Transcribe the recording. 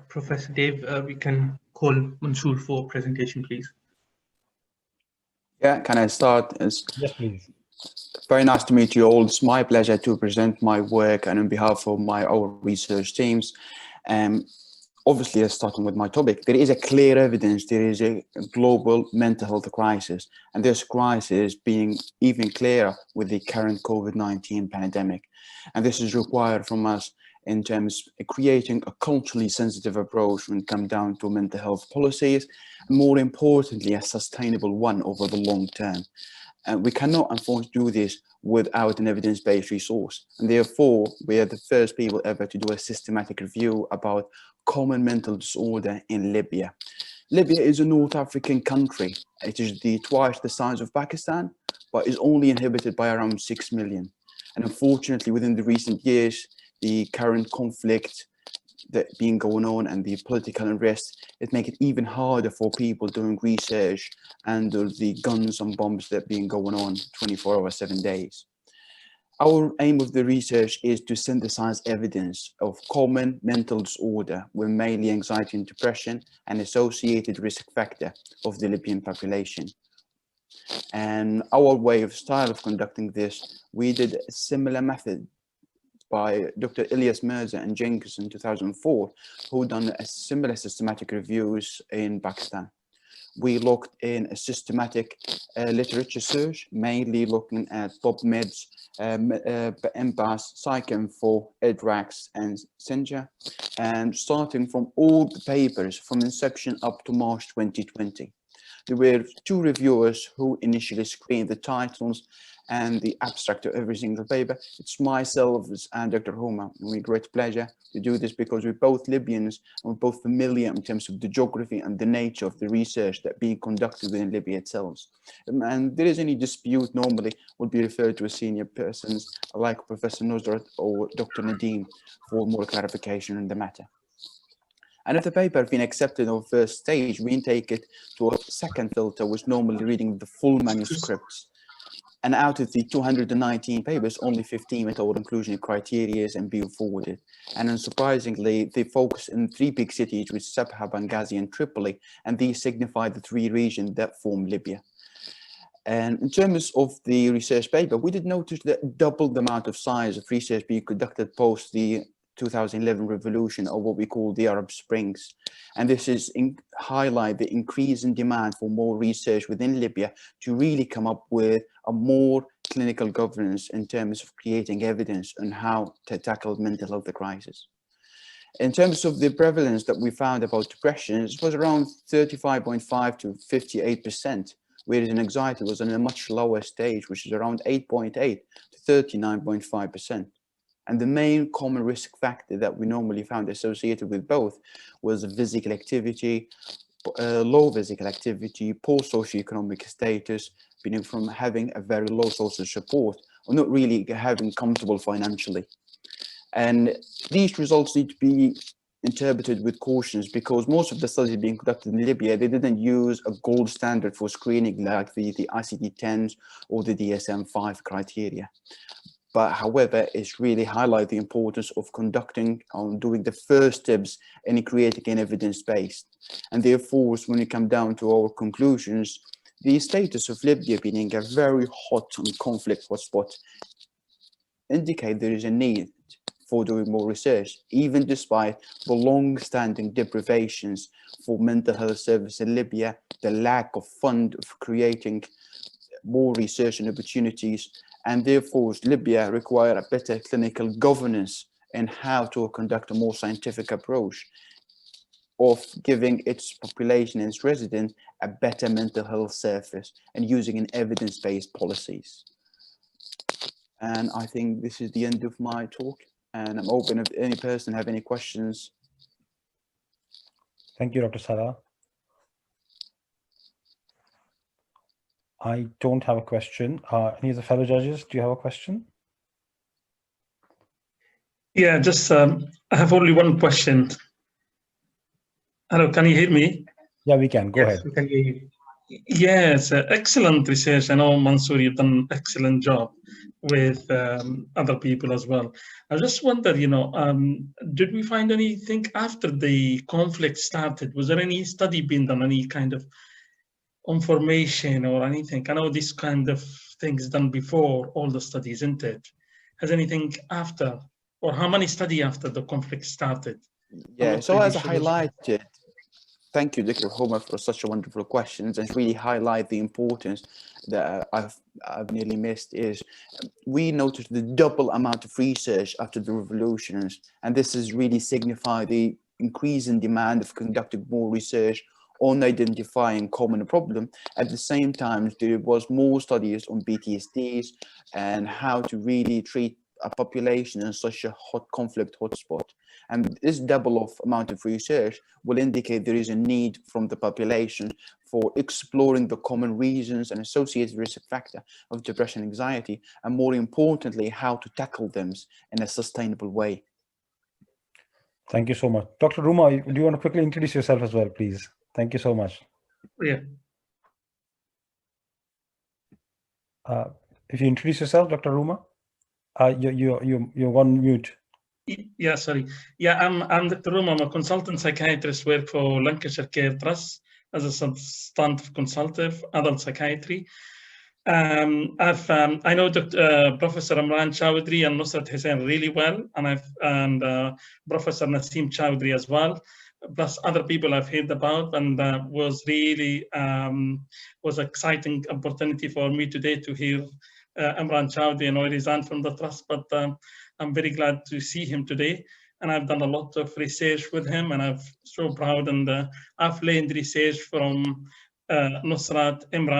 Professor Dave, we can call Mansour for presentation, please. Yeah, can I start? Yes, please. Very nice to meet you all. It's my pleasure to present my work and on behalf of our research teams. Obviously, starting with my topic, there is a clear evidence there is a global mental health crisis, and this crisis being even clearer with the current COVID-19 pandemic. And this is required from us in terms of creating a culturally sensitive approach when it comes down to mental health policies, and more importantly, a sustainable one over the long term. And we cannot, unfortunately, do this without an evidence-based resource. And therefore, we are the first people ever to do a systematic review about common mental disorder in Libya. Libya is a North African country. It is twice the size of Pakistan, but is only inhabited by around 6 million. And unfortunately, within the recent years, the current conflict that being going on and the political unrest, it make it even harder for people doing research and the guns and bombs that being going on 24 hours, 7 days. Our aim of the research is to synthesize evidence of common mental disorder with mainly anxiety and depression and associated risk factor of the Libyan population. And our way of style of conducting this, we did a similar method by Dr. Ilyas Mirza and Jenkins in 2004, who done a similar systematic reviews in Pakistan. We looked in a systematic literature search, mainly looking at PubMed's, MBAS, PsycInfo, EDRAX, and Senja, and starting from all the papers from inception up to March 2020. There were 2 reviewers who initially screened the titles and the abstract of every single paper. It's myself and Dr. Rhouma. We great pleasure to do this because we're both Libyans and we're both familiar in terms of the geography and the nature of the research that being conducted within Libya itself. And there is any dispute normally would be referred to as senior persons like Professor Nusrat or Dr. Nadeem for more clarification on the matter. And if the paper has been accepted on first stage, we take it to a second filter, which normally reading the full manuscripts. And out of the 219 papers, only 15 met all inclusion criteria and being forwarded. And unsurprisingly, they focus in 3 big cities, which are Sabha, Benghazi, and Tripoli, and these signify the 3 regions that form Libya. And in terms of the research paper, we did notice that double the amount of size of research being conducted post the 2011 revolution, or what we call the Arab Springs. And this is highlight the increase in demand for more research within Libya to really come up with a more clinical governance in terms of creating evidence on how to tackle mental health crisis. In terms of the prevalence that we found about depression, it was around 35.5 to 58%, whereas anxiety was in a much lower stage, which is around 8.8 to 39.5%. And the main common risk factor that we normally found associated with both was physical activity, low physical activity, poor socioeconomic status, being from having a very low social support, or not really having comfortable financially. And these results need to be interpreted with cautions because most of the studies being conducted in Libya, they didn't use a gold standard for screening like the ICD-10s or the DSM-5 criteria. But however, it's really highlight the importance of conducting on doing the first steps in creating an evidence base. And therefore, when we come down to our conclusions, the status of Libya being a very hot and conflict hotspot indicate there is a need for doing more research, even despite the long-standing deprivations for mental health service in Libya, the lack of fund of creating more research and opportunities. And therefore, Libya require a better clinical governance and how to conduct a more scientific approach of giving its population and its residents a better mental health service and using an evidence-based policies. And I think this is the end of my talk. And I'm open if any person have any questions. Thank you, Dr. Salah. I don't have a question. Any of the fellow judges, do you have a question? Yeah, just I have only one question. Hello, can you hear me? Yeah, we can. Go ahead. We can hear you. Yes, excellent research. I know, Mansour, you've done an excellent job with other people as well. I just wonder, did we find anything after the conflict started? Was there any study being done, any kind of information or anything? I know this kind of things done before all the studies, isn't it? Has anything after, or how many study after the conflict started? Yeah, so as I highlighted, thank you, Dr. Rhouma, for such a wonderful questions, and really highlight the importance that I've nearly missed is we noticed the double amount of research after the revolutions, and this is really signify the increasing demand of conducting more research on identifying common problem. At the same time, there was more studies on PTSDs and how to really treat a population in such a hot conflict hotspot. And this double of amount of research will indicate there is a need from the population for exploring the common reasons and associated risk factor of depression and anxiety, and more importantly, how to tackle them in a sustainable way. Thank you so much. Dr. Rhouma, do you want to quickly introduce yourself as well, please? Thank you so much. Yeah. If you introduce yourself, Dr. Rhouma, you're on mute. Yeah, sorry. Yeah, I'm Dr. Rhouma. I'm a consultant psychiatrist, work for Lancashire Care Trust as a substantive consultative adult psychiatry. I know Professor Imran Chowdhury and Nusrat Hussain really well, and Professor Naseem Chowdhury as well, plus other people I've heard about, and was really was exciting opportunity for me today to hear Imran Chowdhury. And I resigned from the trust, but I'm very glad to see him today. And I've done a lot of research with him, and I'm so proud. And I've learned research from Nusrat, Imran,